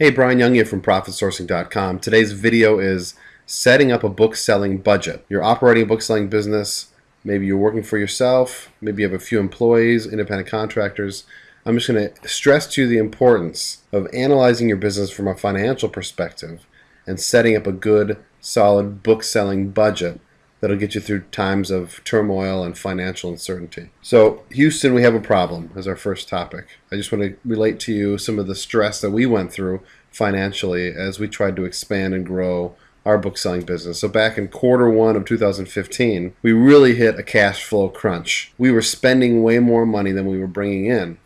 Hey, Brian Young here from ProfitSourcing.com. Today's video is setting up a book selling budget. You're operating a book selling business. Maybe you're working for yourself. Maybe you have a few employees, independent contractors. I'm just going to stress to you the importance of analyzing your business from a financial perspective and setting up a good, solid book selling budget that'll get you through times of turmoil and financial uncertainty. So, Houston, we have a problem as our first topic. I just want to relate to you some of the stress that we went through financially as we tried to expand and grow our book selling business. So back in Q1 of 2015, we really hit a cash flow crunch. We were spending way more money than we were bringing in,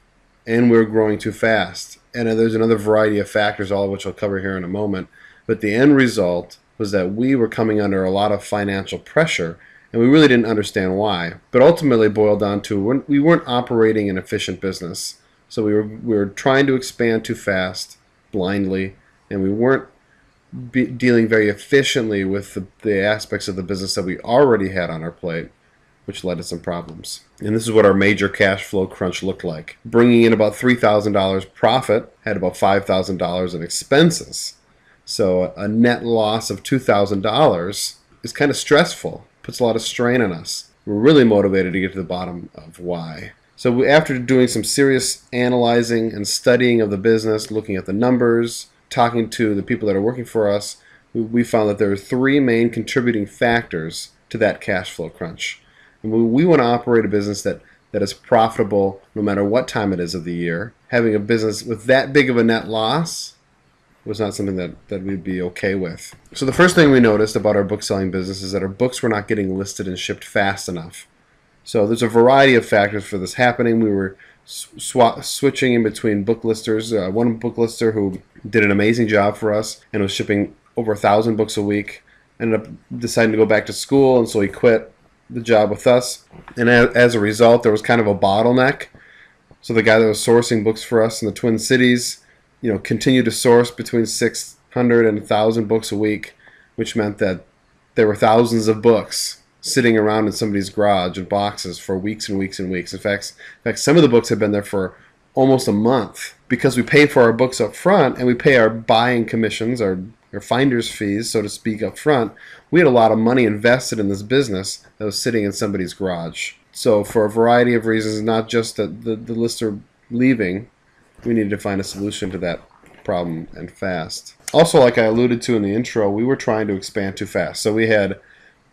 and we were growing too fast. And there's another variety of factors, all of which I'll cover here in a moment. But the end result was that we were coming under a lot of financial pressure, and we really didn't understand why. But ultimately boiled down to we weren't operating an efficient business. So we were trying to expand too fast, blindly, and we weren't dealing very efficiently with the aspects of the business that we already had on our plate, which led to some problems. And this is what our major cash flow crunch looked like. Bringing in about $3,000 profit, had about $5,000 of expenses. So a net loss of $2,000 is kind of stressful, puts a lot of strain on us. We're really motivated to get to the bottom of why. So after doing some serious analyzing and studying of the business, looking at the numbers, talking to the people that are working for us, we found that there are three main contributing factors to that cash flow crunch. And we want to operate a business that is profitable no matter what time it is of the year. Having a business with that big of a net loss was not something that we'd be okay with. So the first thing we noticed about our book selling business is that our books were not getting listed and shipped fast enough. So there's a variety of factors for this happening. We were switching in between book listers. One book lister who did an amazing job for us and was shipping over 1,000 books a week ended up deciding to go back to school, and so he quit the job with us. And as a result, there was kind of a bottleneck. So the guy that was sourcing books for us in the Twin Cities, continued to source between 600 and 1,000 books a week, which meant that there were thousands of books sitting around in somebody's garage in boxes for weeks and weeks and weeks. In fact, some of the books have been there for almost a month because we pay for our books up front and we pay our buying commissions, our finder's fees, so to speak, up front. We had a lot of money invested in this business that was sitting in somebody's garage. So for a variety of reasons, not just the lister leaving, we needed to find a solution to that problem, and fast. Also, like I alluded to in the intro, we were trying to expand too fast. So we had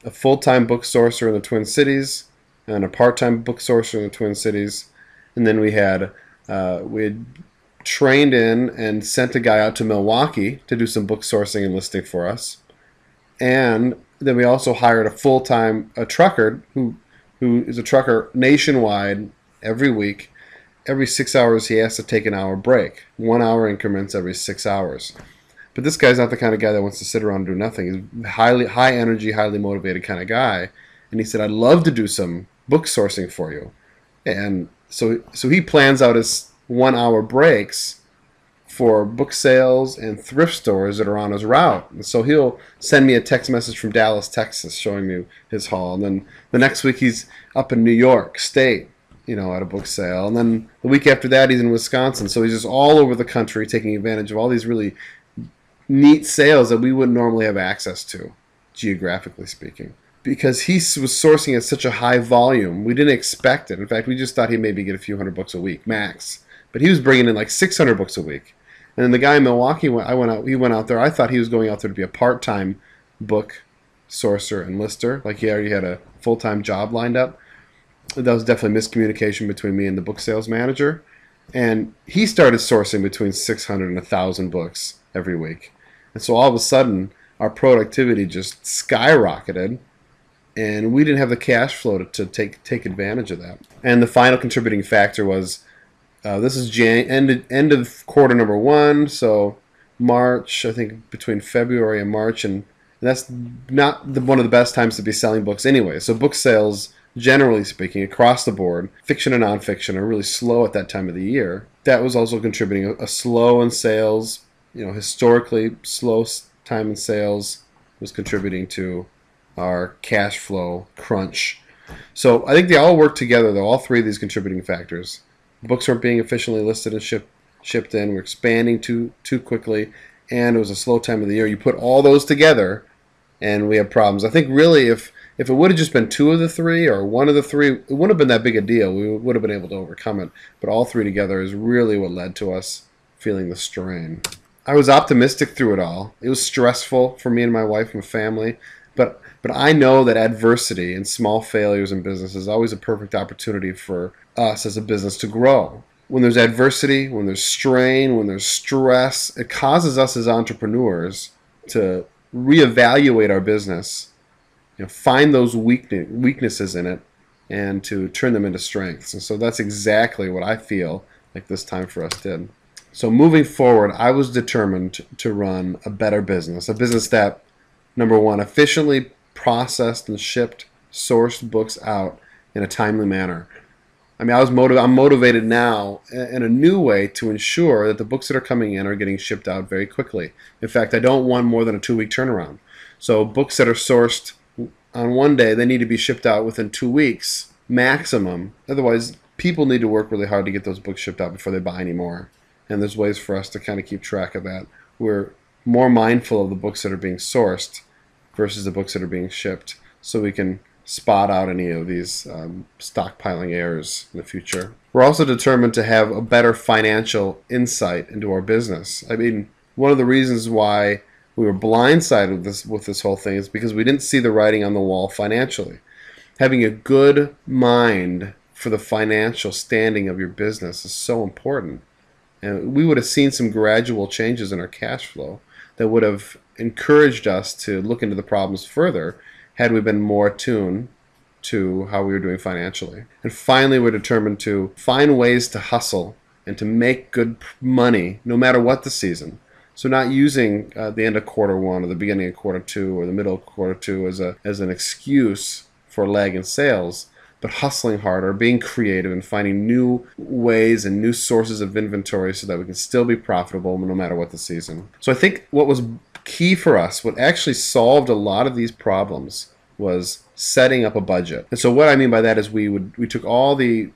a full-time book sourcer in the Twin Cities and a part-time book sourcer in the Twin Cities, and then we had trained in and sent a guy out to Milwaukee to do some book sourcing and listing for us, and then we also hired a trucker who is a trucker nationwide every week. Every 6 hours he has to take an hour break, 1 hour increments every 6 hours. But this guy's not the kind of guy that wants to sit around and do nothing. He's high energy, highly motivated kind of guy. And he said, I'd love to do some book sourcing for you. And so he plans out his 1 hour breaks for book sales and thrift stores that are on his route. And so he'll send me a text message from Dallas, Texas, showing me his haul. And then the next week he's up in New York State, at a book sale. And then the week after that he's in Wisconsin. So he's just all over the country taking advantage of all these really neat sales that we wouldn't normally have access to, geographically speaking. Because he was sourcing at such a high volume, we didn't expect it. In fact, we just thought he'd maybe get a few hundred books a week, max. But he was bringing in like 600 books a week. And then the guy in Milwaukee, he went out there. I thought he was going out there to be a part-time book sourcer and lister. Like he already had a full-time job lined up. That was definitely miscommunication between me and the book sales manager. And he started sourcing between 600 and 1,000 books every week. And so all of a sudden, our productivity just skyrocketed, and we didn't have the cash flow to take advantage of that. And the final contributing factor was, this is end of Q1, so March, I think between February and March, and that's not one of the best times to be selling books anyway. So book sales, generally speaking, across the board, fiction and nonfiction, are really slow at that time of the year. That was also contributing. A slow in sales, historically slow time in sales was contributing to our cash flow crunch. So I think they all work together, though, all three of these contributing factors. Books weren't being efficiently listed and shipped. shipped in. We're expanding too quickly, and it was a slow time of the year. You put all those together, and we have problems. I think really if it would have just been two of the three or one of the three, it wouldn't have been that big a deal. We would have been able to overcome it. But all three together is really what led to us feeling the strain. I was optimistic through it all. It was stressful for me and my wife and family, but I know that adversity and small failures in business is always a perfect opportunity for us as a business to grow. When there's adversity, when there's strain, when there's stress, it causes us as entrepreneurs to reevaluate our business, find those weaknesses in it, and to turn them into strengths. And so that's exactly what I feel like this time for us did. So moving forward, I was determined to run a better business, a business that, number one, efficiently processed and shipped sourced books out in a timely manner. I mean, I'm motivated now in a new way to ensure that the books that are coming in are getting shipped out very quickly. In fact, I don't want more than a 2-week turnaround. So books that are sourced on one day, they need to be shipped out within 2 weeks maximum. Otherwise, people need to work really hard to get those books shipped out before they buy any more. And there's ways for us to kind of keep track of that. We're more mindful of the books that are being sourced versus the books that are being shipped, so we can spot out any of these stockpiling errors in the future. We're also determined to have a better financial insight into our business. I mean, one of the reasons why we were blindsided with this whole thing is because we didn't see the writing on the wall financially. Having a good mind for the financial standing of your business is so important. And we would have seen some gradual changes in our cash flow that would have encouraged us to look into the problems further had we been more attuned to how we were doing financially. And finally, we're determined to find ways to hustle and to make good money no matter what the season. So not using the end of quarter one or the beginning of quarter two or the middle of quarter two as an excuse for lag in sales, but hustling harder, being creative, and finding new ways and new sources of inventory so that we can still be profitable no matter what the season. So I think what was key for us, what actually solved a lot of these problems, was setting up a budget. And so what I mean by that is we took all the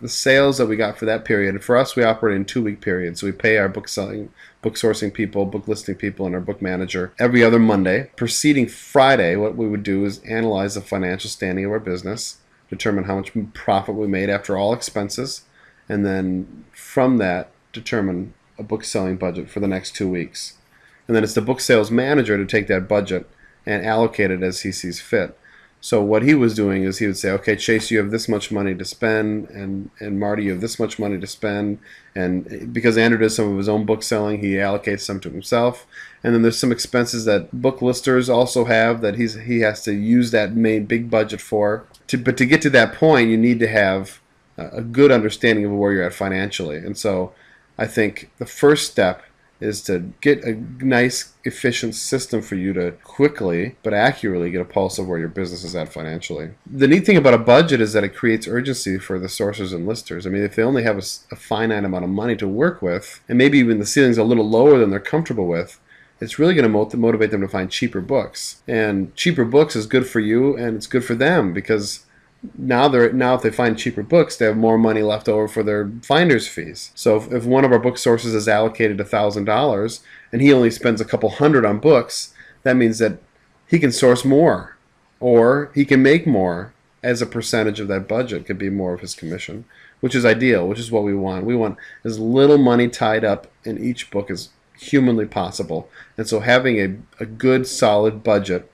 sales that we got for that period, and for us we operate in 2-week periods. So we pay our book sourcing people, book listing people, and our book manager every other Monday. Preceding Friday, what we would do is analyze the financial standing of our business, determine how much profit we made after all expenses, and then from that determine a book selling budget for the next 2 weeks. And then it's the book sales manager to take that budget and allocate it as he sees fit. So what he was doing is he would say, okay, Chase, you have this much money to spend, and Marty, you have this much money to spend. And because Andrew does some of his own book selling, he allocates some to himself. And then there's some expenses that book listers also have that he has to use that main big budget for. But to get to that point, you need to have a good understanding of where you're at financially. And so I think the first step is to get a nice, efficient system for you to quickly but accurately get a pulse of where your business is at financially. The neat thing about a budget is that it creates urgency for the sourcers and listers. I mean, if they only have a finite amount of money to work with, and maybe even the ceiling's a little lower than they're comfortable with, it's really going to motivate them to find cheaper books. And cheaper books is good for you, and it's good for them, because now if they find cheaper books, they have more money left over for their finder's fees. So if one of our book sources is allocated $1,000 and he only spends a couple hundred on books, that means that he can source more, or he can make more as a percentage of that budget. Could be more of his commission, which is ideal, which is what we want. We want as little money tied up in each book as humanly possible. And so having a good, solid budget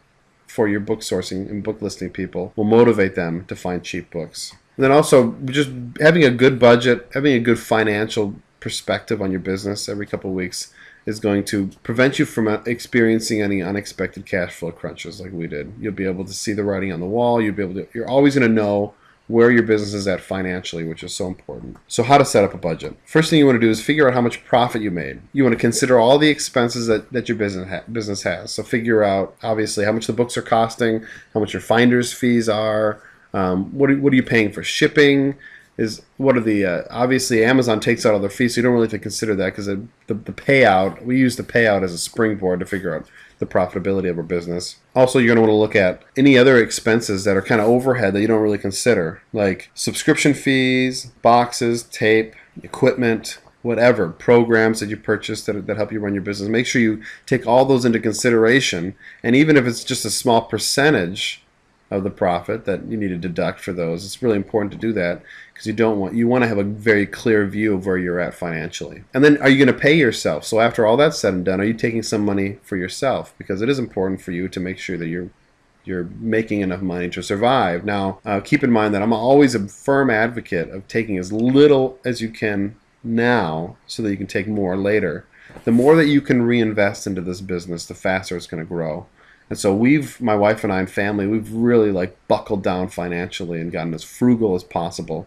for your book sourcing and book listing people will motivate them to find cheap books. And then also just having a good budget, having a good financial perspective on your business every couple of weeks is going to prevent you from experiencing any unexpected cash flow crunches like we did. You'll be able to see the writing on the wall. You're always going to know where your business is at financially, which is so important. So how to set up a budget. First thing you want to do is figure out how much profit you made. You want to consider all the expenses that your business has. So figure out, obviously, how much the books are costing, how much your finder's fees are, what are you paying for shipping, obviously Amazon takes out all their fees, so you don't really have to consider that, because the payout, we use the payout as a springboard to figure out the profitability of our business. Also, you're going to want to look at any other expenses that are kind of overhead that you don't really consider, like subscription fees, boxes, tape, equipment, whatever, programs that you purchase that help you run your business. Make sure you take all those into consideration. And even if it's just a small percentage of the profit that you need to deduct for those, it's really important to do that, because you want to have a very clear view of where you're at financially. And then, are you going to pay yourself? So after all that's said and done, are you taking some money for yourself? Because it is important for you to make sure that you're making enough money to survive. Now, keep in mind that I'm always a firm advocate of taking as little as you can now so that you can take more later. The more that you can reinvest into this business, the faster it's going to grow. And so my wife and I and family, we've really buckled down financially and gotten as frugal as possible.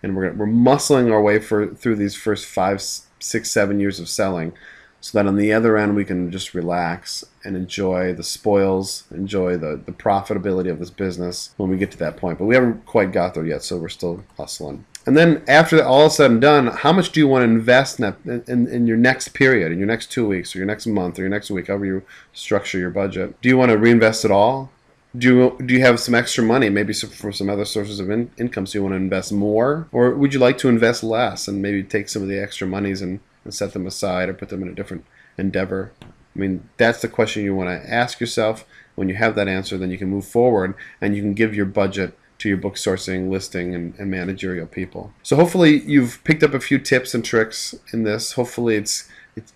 And we're muscling our way through these first 5, 6, 7 years of selling, so that on the other end we can just relax and enjoy the spoils, enjoy the profitability of this business when we get to that point. But we haven't quite got there yet, so we're still hustling. And then after all is said and done, how much do you want to invest in your next period, in your next 2 weeks, or your next month, or your next week, however you structure your budget? Do you want to reinvest it all? Do you have some extra money, maybe for some other sources of income, so you want to invest more? Or would you like to invest less and maybe take some of the extra monies and set them aside, or put them in a different endeavor? I mean, that's the question you want to ask yourself. When you have that answer, then you can move forward and you can give your budget to your book sourcing, listing, and managerial people. So hopefully you've picked up a few tips and tricks in this. Hopefully it's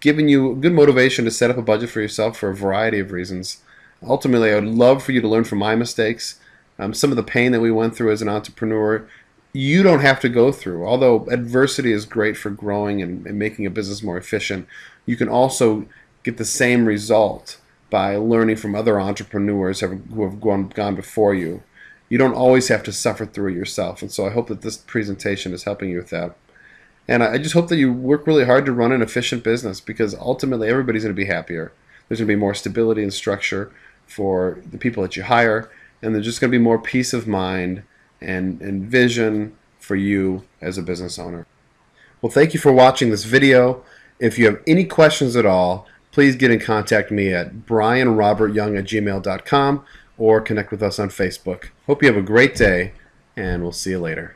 given you good motivation to set up a budget for yourself for a variety of reasons. Ultimately, I would love for you to learn from my mistakes, some of the pain that we went through as an entrepreneur. You don't have to go through. Although adversity is great for growing and making a business more efficient, you can also get the same result by learning from other entrepreneurs who have gone before you. You don't always have to suffer through it yourself. And so I hope that this presentation is helping you with that. And I just hope that you work really hard to run an efficient business, because ultimately everybody's going to be happier. There's going to be more stability and structure for the people that you hire, and there's just going to be more peace of mind and vision for you as a business owner. Well, thank you for watching this video. If you have any questions at all, please get in contact with me at brianrobertyoung@gmail.com or connect with us on Facebook. Hope you have a great day, and we'll see you later.